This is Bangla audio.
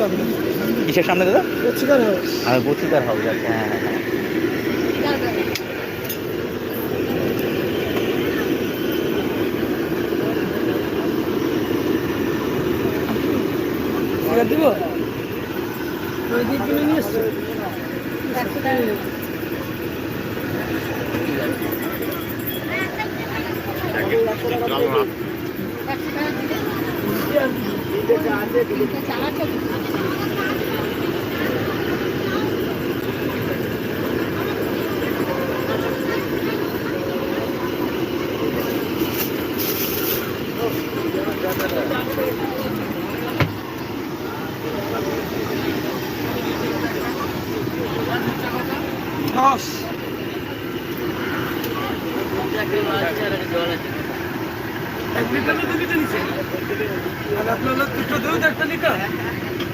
সামনে। কিসের সামনে দাদা? পত্রিকার হাউস। আর পত্রিকার হাউস আছে, হ্যাঁ হ্যাঁ হ্যাঁ। দিব কিনে নিয়ে এসছে। এক লিটার দুটো নিচে আর আপনার দুটো দুধ একটা লিটার।